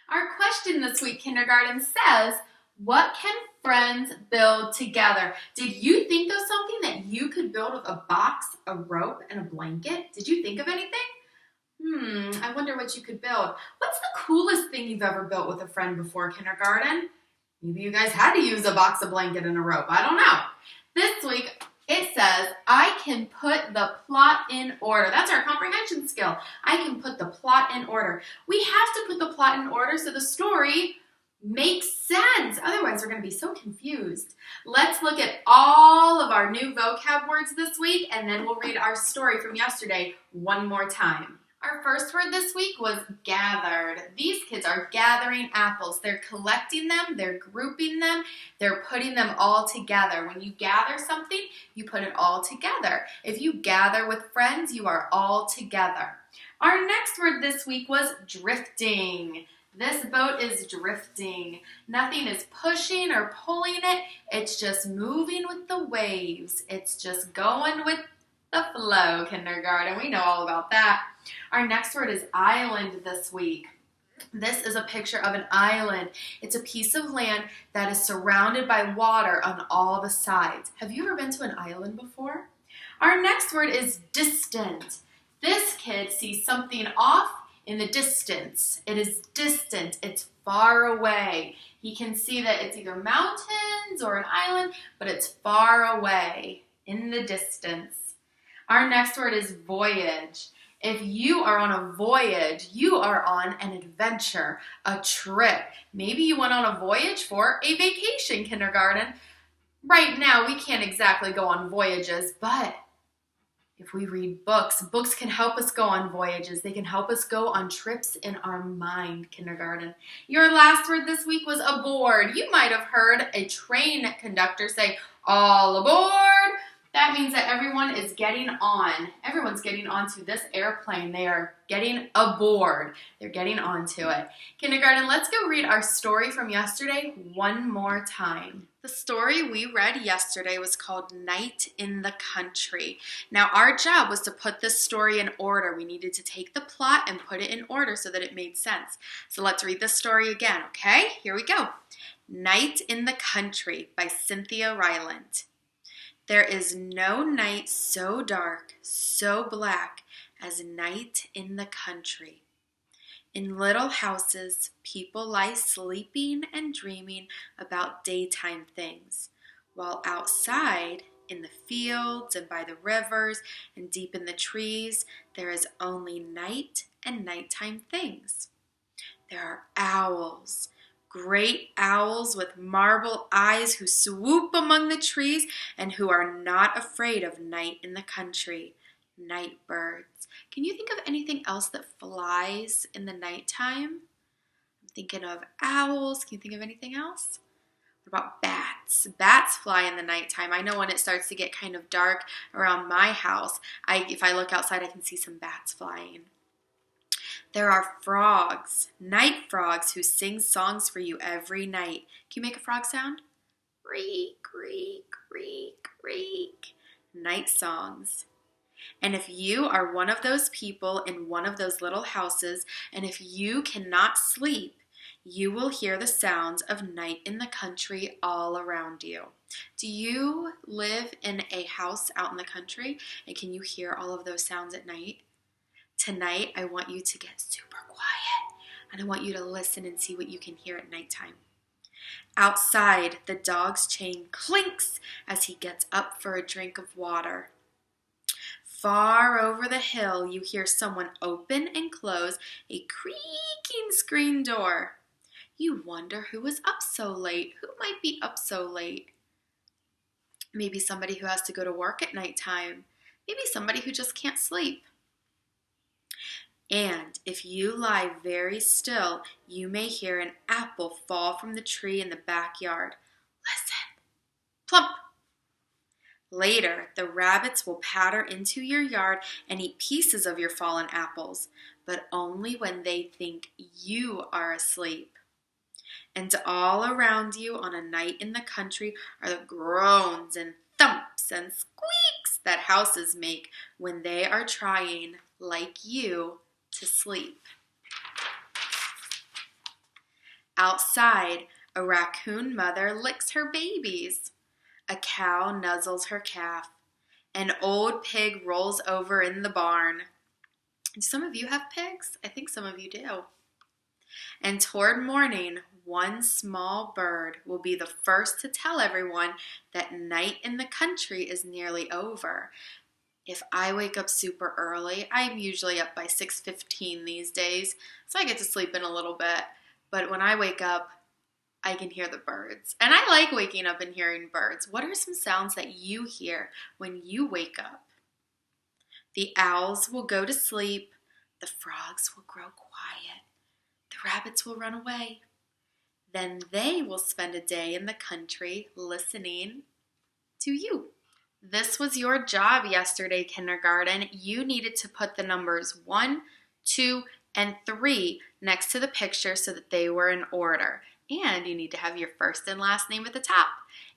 Our question this week, kindergarten, says, what can friends build together? Did you think of something that you could build with a box, a rope, and a blanket? Did you think of anything? I wonder what you could build. What's the coolest thing you've ever built with a friend before kindergarten? Maybe you guys had to use a box, a blanket, and a rope. I don't know. This week, it says, I can put the plot in order. That's our comprehension skill. I can put the plot in order. We have to put the plot in order so the story makes sense. Otherwise, we're going to be so confused. Let's look at all of our new vocab words this week, and then we'll read our story from yesterday one more time. Our first word this week was gathered. These kids are gathering apples. They're collecting them, they're grouping them, they're putting them all together. When you gather something, you put it all together. If you gather with friends, you are all together. Our next word this week was drifting. This boat is drifting. Nothing is pushing or pulling it. It's just moving with the waves. It's just going with the flow, kindergarten. We know all about that. Our next word is island this week. This is a picture of an island. It's a piece of land that is surrounded by water on all the sides. Have you ever been to an island before? Our next word is distant. This kid sees something off in the distance. It is distant. It's far away. He can see that it's either mountains or an island, but it's far away in the distance. Our next word is voyage. If you are on a voyage, you are on an adventure, a trip. Maybe you went on a voyage for a vacation, kindergarten. Right now, we can't exactly go on voyages, but if we read books, books can help us go on voyages. They can help us go on trips in our mind, kindergarten. Your last word this week was aboard. You might have heard a train conductor say, all aboard. That means that everyone is getting on. Everyone's getting onto this airplane. They are getting aboard. They're getting onto it. Kindergarten, let's go read our story from yesterday one more time. The story we read yesterday was called Night in the Country. Now, our job was to put this story in order. We needed to take the plot and put it in order so that it made sense. So let's read the story again, okay? Here we go. Night in the Country by Cynthia Rylant. There is no night so dark, so black as night in the country. In little houses, people lie sleeping and dreaming about daytime things, while outside, in the fields and by the rivers and deep in the trees, there is only night and nighttime things. There are owls, great owls with marble eyes who swoop among the trees and who are not afraid of night in the country. Night birds. Can you think of anything else that flies in the nighttime? I'm thinking of owls. Can you think of anything else? What about bats? Bats fly in the nighttime. I know when it starts to get kind of dark around my house, if I look outside, I can see some bats flying. There are frogs, night frogs, who sing songs for you every night. Can you make a frog sound? Creak, creak, creak, creak. Night songs. And if you are one of those people in one of those little houses, and if you cannot sleep, you will hear the sounds of night in the country all around you. Do you live in a house out in the country, and can you hear all of those sounds at night? Tonight, I want you to get super quiet, and I want you to listen and see what you can hear at nighttime. Outside, the dog's chain clinks as he gets up for a drink of water. Far over the hill, you hear someone open and close a creaking screen door. You wonder who is up so late. Who might be up so late? Maybe somebody who has to go to work at nighttime. Maybe somebody who just can't sleep. And if you lie very still, you may hear an apple fall from the tree in the backyard. Listen. Plump. Later, the rabbits will patter into your yard and eat pieces of your fallen apples, but only when they think you are asleep. And all around you on a night in the country are the groans and thumps and squeaks that houses make when they are trying, like you, to sleep. Outside, a raccoon mother licks her babies. A cow nuzzles her calf. An old pig rolls over in the barn. Do some of you have pigs? I think some of you do. And toward morning, one small bird will be the first to tell everyone that night in the country is nearly over. If I wake up super early, I'm usually up by 6:15 these days, so I get to sleep in a little bit. But when I wake up, I can hear the birds. And I like waking up and hearing birds. What are some sounds that you hear when you wake up? The owls will go to sleep. The frogs will grow quiet. The rabbits will run away. Then they will spend a day in the country listening to you. This was your job yesterday, kindergarten. You needed to put the numbers 1, 2, and 3 next to the picture so that they were in order. And you need to have your first and last name at the top.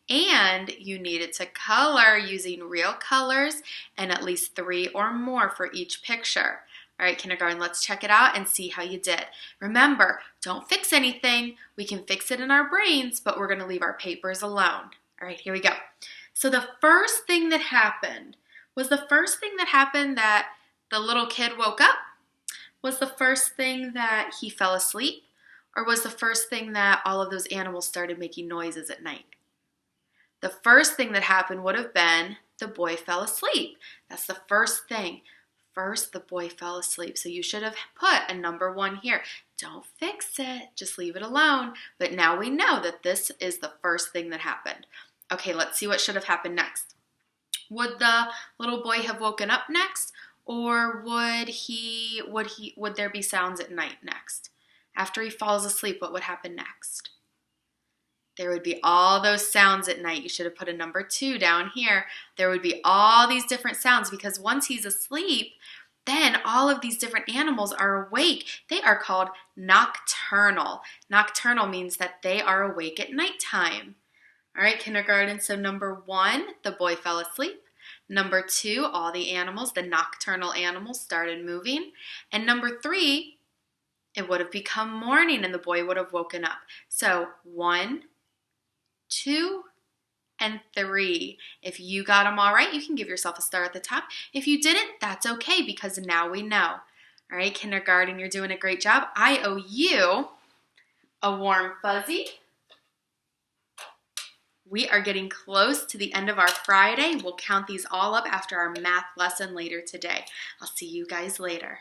And you needed to color using real colors and at least 3 or more for each picture. All right, kindergarten, let's check it out and see how you did. Remember, don't fix anything. We can fix it in our brains, but we're going to leave our papers alone. All right, here we go. So the first thing that happened was that the little kid woke up? Was the first thing that he fell asleep? Or was the first thing that all of those animals started making noises at night? The first thing that happened would have been the boy fell asleep. That's the first thing. First, the boy fell asleep. So you should have put a number 1 here. Don't fix it. Just leave it alone. But now we know that this is the first thing that happened. Okay, let's see what should have happened next. Would the little boy have woken up next? Or would there be sounds at night next? After he falls asleep, what would happen next? There would be all those sounds at night. You should have put a number 2 down here. There would be all these different sounds because once he's asleep, then all of these different animals are awake. They are called nocturnal. Nocturnal means that they are awake at nighttime. All right, kindergarten, so number 1, the boy fell asleep. Number 2, all the animals, the nocturnal animals, started moving. And number 3, it would have become morning and the boy would have woken up. So 1, 2, and 3. If you got them all right, you can give yourself a star at the top. If you didn't, that's okay because now we know. All right, kindergarten, you're doing a great job. I owe you a warm fuzzy. We are getting close to the end of our Friday. We'll count these all up after our math lesson later today. I'll see you guys later.